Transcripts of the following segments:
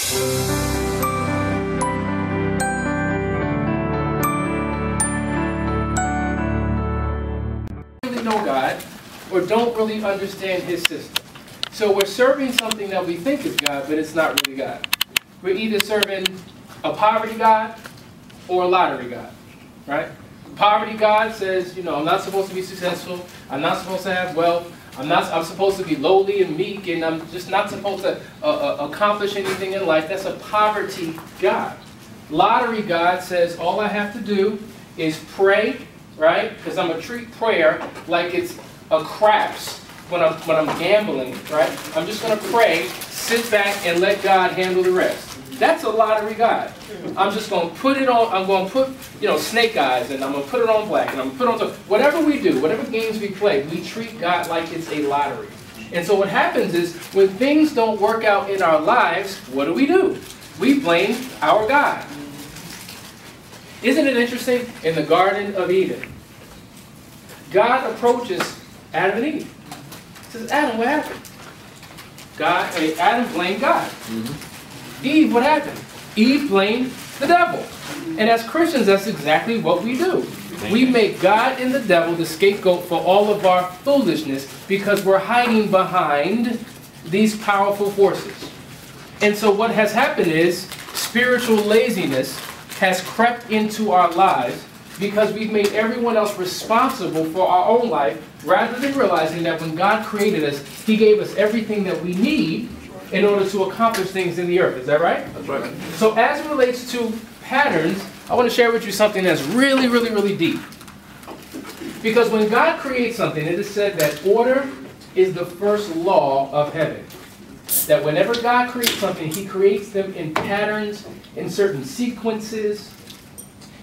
Really know God or don't really understand his system. So we're serving something that we think is God, but it's not really God. We're either serving a poverty God or a lottery God, right? Poverty God says, you know, I'm not supposed to be successful, I'm not supposed to have wealth, I'm supposed to be lowly and meek, and I'm just not supposed to accomplish anything in life. That's a poverty God. Lottery God says all I have to do is pray, right? Because I'm going to treat prayer like it's a craps when I'm gambling, right? I'm just going to pray, sit back, and let God handle the rest. That's a lottery God. I'm just going to put it on, I'm going to put, you know, snake eyes, and I'm going to put it on black, and I'm going to put it on, whatever we do, whatever games we play, we treat God like it's a lottery. And so what happens is, when things don't work out in our lives, what do? We blame our God. Isn't it interesting? In the Garden of Eden, God approaches Adam and Eve. He says, Adam, what happened? Adam blamed God. Eve, what happened? Eve blamed the devil. And as Christians, that's exactly what we do. We make God and the devil the scapegoat for all of our foolishness because we're hiding behind these powerful forces. And so what has happened is spiritual laziness has crept into our lives because we've made everyone else responsible for our own life rather than realizing that when God created us, he gave us everything that we need in order to accomplish things in the earth. Is that right? That's right. So as it relates to patterns, I want to share with you something that's really, really, really deep. Because when God creates something, it is said that order is the first law of heaven. That whenever God creates something, he creates them in patterns, in certain sequences,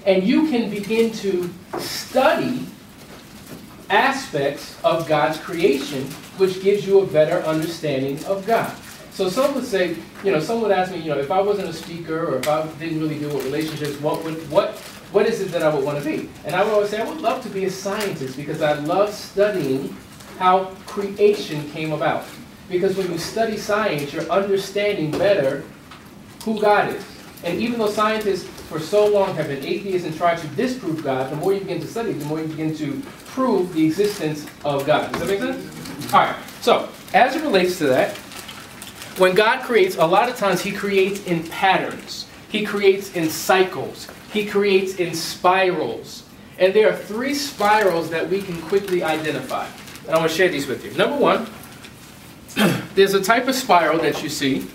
and you can begin to study aspects of God's creation, which gives you a better understanding of God. So some would say, you know, some would ask me, you know, if I wasn't a speaker or if I didn't really deal with relationships, what is it that I would want to be? And I would always say, I would love to be a scientist because I love studying how creation came about. Because when you study science, you're understanding better who God is. And even though scientists for so long have been atheists and tried to disprove God, the more you begin to study, the more you begin to prove the existence of God. Does that make sense? All right. So, as it relates to that, when God creates, a lot of times he creates in patterns. He creates in cycles. He creates in spirals. And there are 3 spirals that we can quickly identify. And I want to share these with you. Number 1, there's a type of spiral that you see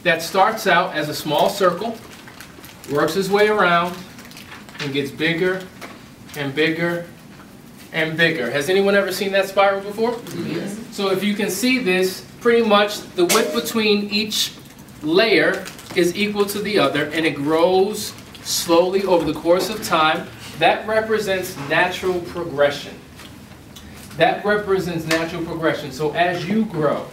that starts out as a small circle, works its way around, and gets bigger and bigger and bigger. Has anyone ever seen that spiral before? Yes. So if you can see this, pretty much the width between each layer is equal to the other, and it grows slowly over the course of time. That represents natural progression. That represents natural progression. So as you grow,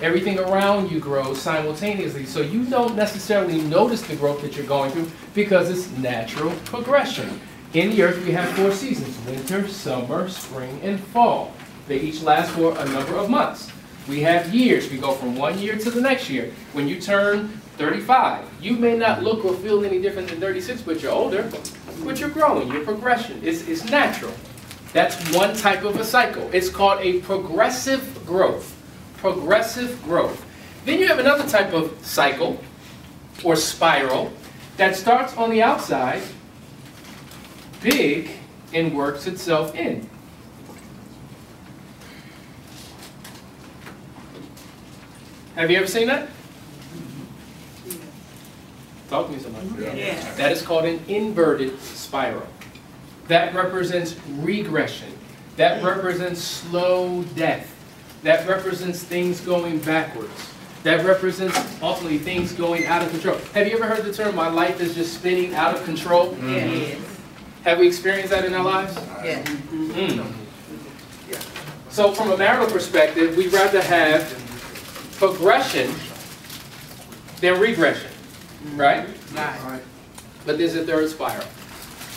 everything around you grows simultaneously. So you don't necessarily notice the growth that you're going through because it's natural progression. In the earth, we have 4 seasons: winter, summer, spring, and fall. They each last for a number of months. We have years. We go from one year to the next year. When you turn 35, you may not look or feel any different than 36, but you're older. But you're growing. Your progression is natural. That's one type of a cycle. It's called a progressive growth. Progressive growth. Then you have another type of cycle or spiral that starts on the outside, big, and works itself in. Have you ever seen that? Talk to me somebody. Yeah. That is called an inverted spiral. That represents regression. That represents slow death. That represents things going backwards. That represents ultimately things going out of control. Have you ever heard the term, my life is just spinning out of control? Yes. Have we experienced that in our lives? Yes. So from a marital perspective, we'd rather have progression than regression, right? Right. But there's a third spiral.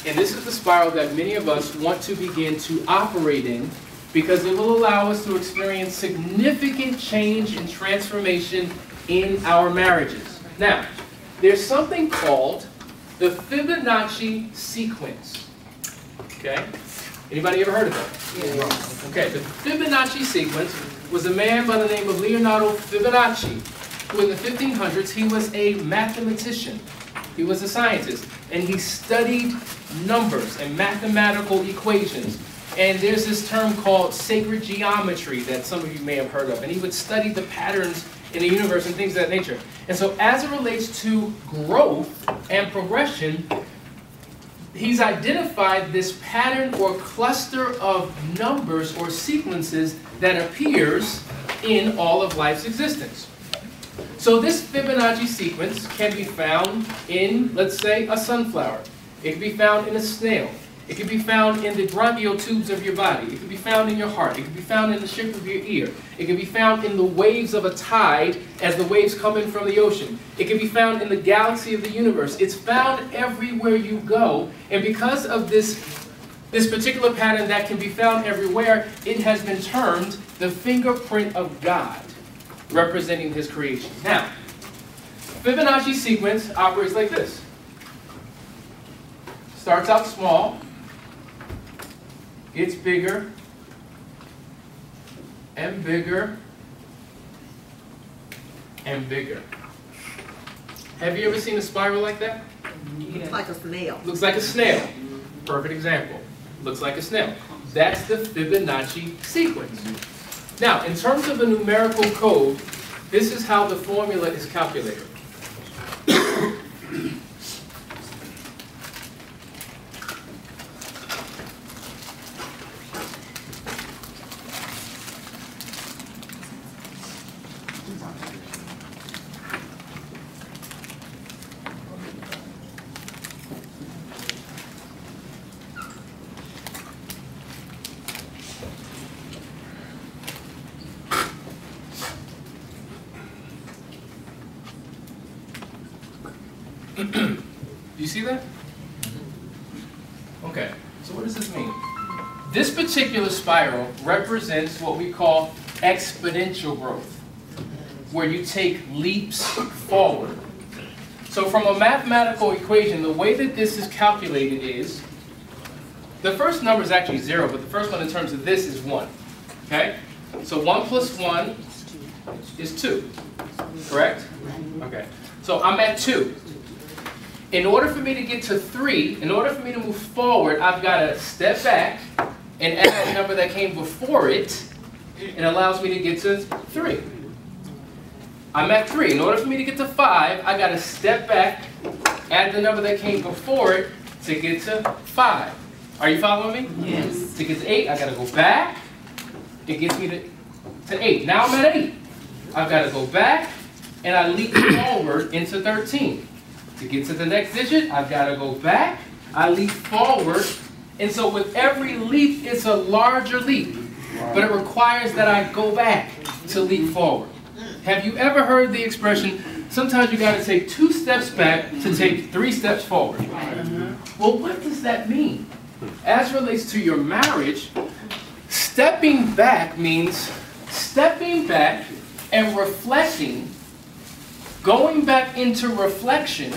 And this is the spiral that many of us want to begin to operate in because it will allow us to experience significant change and transformation in our marriages. Now, there's something called the Fibonacci sequence. Okay? Anybody ever heard of that? Yes. Okay, the Fibonacci sequence was a man by the name of Leonardo Fibonacci, who in the 1500s, he was a mathematician. He was a scientist, and he studied numbers and mathematical equations. And there's this term called sacred geometry that some of you may have heard of. And he would study the patterns in the universe and things of that nature. And so as it relates to growth and progression, he's identified this pattern or cluster of numbers or sequences that appears in all of life's existence. So this Fibonacci sequence can be found in, let's say, a sunflower. It can be found in a snail. It can be found in the bronchial tubes of your body. It can be found in your heart. It can be found in the shape of your ear. It can be found in the waves of a tide as the waves come in from the ocean. It can be found in the galaxy of the universe. It's found everywhere you go. And because of this particular pattern that can be found everywhere, it has been termed the fingerprint of God, representing his creation. Now, Fibonacci sequence operates like this. Starts out small, gets bigger, and bigger, and bigger. Have you ever seen a spiral like that? Looks like a snail. Looks like a snail. Perfect example. Looks like a snail. That's the Fibonacci sequence. Now, in terms of a numerical code, this is how the formula is calculated. Do you see that? Okay, so what does this mean? This particular spiral represents what we call exponential growth, where you take leaps forward. So from a mathematical equation, the way that this is calculated is, the first number is actually 0, but the first one in terms of this is 1. Okay? So 1 plus 1 is 2. Correct? Okay. So I'm at 2. In order for me to get to 3, in order for me to move forward, I've got to step back and add the number that came before it, and allows me to get to 3. I'm at 3. In order for me to get to 5, I got to step back, add the number that came before it to get to 5. Are you following me? Yes. To get to 8, I got to go back. It gets me to 8. Now I'm at 8. I've got to go back, and I leap forward into 13. To get to the next digit, I've got to go back, I leap forward, and so with every leap, it's a larger leap. But it requires that I go back to leap forward. Have you ever heard the expression, sometimes you got to take 2 steps back to take 3 steps forward? Well, what does that mean? As relates to your marriage, stepping back means stepping back and reflecting, going back into reflection,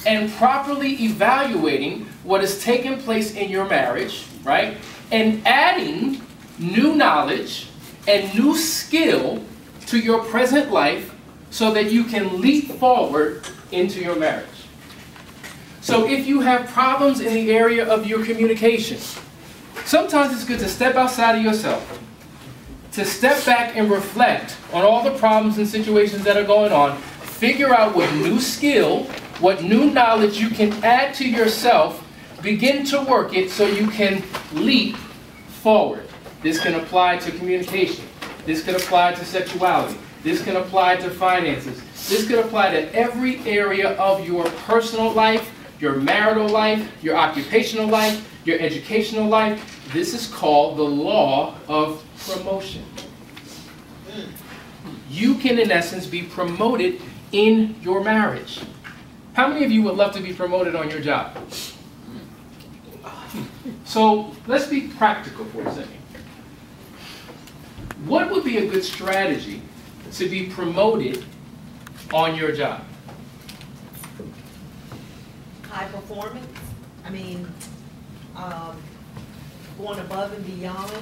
and properly evaluating what has taken place in your marriage, right? And adding new knowledge and new skill to your present life so that you can leap forward into your marriage. So if you have problems in the area of your communication, sometimes it's good to step outside of yourself, to step back and reflect on all the problems and situations that are going on, figure out what new skill, what new knowledge you can add to yourself, begin to work it so you can leap forward. This can apply to communication. This can apply to sexuality. This can apply to finances. This can apply to every area of your personal life, your marital life, your occupational life, your educational life. This is called the law of promotion. You can, in essence, be promoted in your marriage. How many of you would love to be promoted on your job? So let's be practical for a second. What would be a good strategy to be promoted on your job? high performance. I mean, going above and beyond.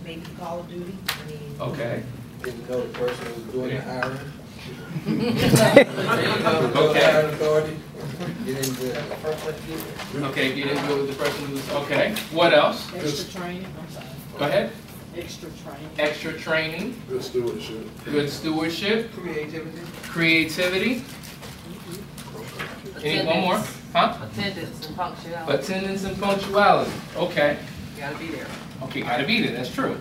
Maybe Call of Duty. I mean. Okay. Get to know the person who's doing the hiring. Okay. Get into Okay, get into it with the person who's, okay. What else? Extra training, I'm sorry. Go ahead. Extra training. Extra training. Good stewardship. Good stewardship. creativity. Creativity. Any one more? Huh? Attendance and punctuality. Attendance and punctuality. Okay. Gotta be there. Okay, gotta be there, that's true.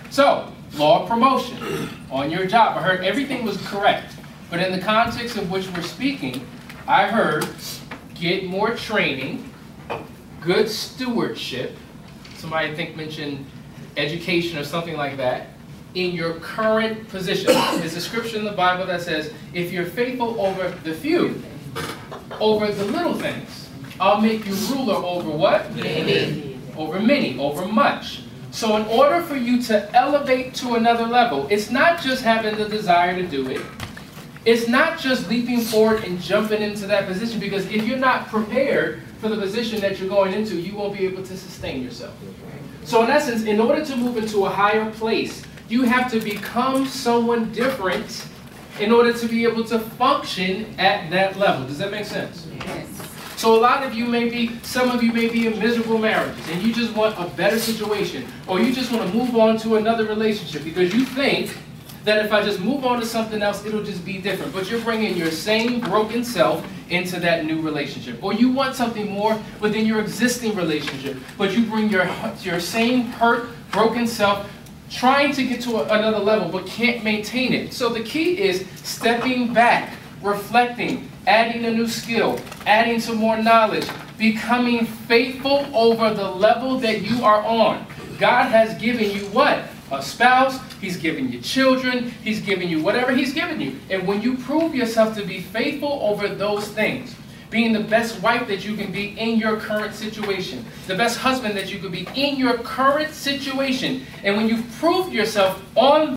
So, law of promotion on your job. I heard everything was correct, but in the context of which we're speaking, I heard get more training, good stewardship. Somebody I think mentioned education or something like that in your current position. There's a scripture in the Bible that says, if you're faithful over the few, over the little things, I'll make you ruler over what? Many. Over many, over much. So in order for you to elevate to another level, it's not just having the desire to do it. It's not just leaping forward and jumping into that position, because if you're not prepared for the position that you're going into, you won't be able to sustain yourself. So in essence, in order to move into a higher place, you have to become someone different in order to be able to function at that level. Does that make sense? Yes. So a lot of you may be, some of you may be in miserable marriages and you just want a better situation, or you just want to move on to another relationship because you think that if I just move on to something else, it'll just be different. But you're bringing your same broken self into that new relationship. Or you want something more within your existing relationship, but you bring your same hurt, broken self, trying to get to another level, but can't maintain it. So the key is stepping back, reflecting, adding a new skill, adding some more knowledge, becoming faithful over the level that you are on. God has given you what? A spouse, He's given you children, He's given you whatever He's given you. And when you prove yourself to be faithful over those things, being the best wife that you can be in your current situation, the best husband that you could be in your current situation, and when you've proved yourself on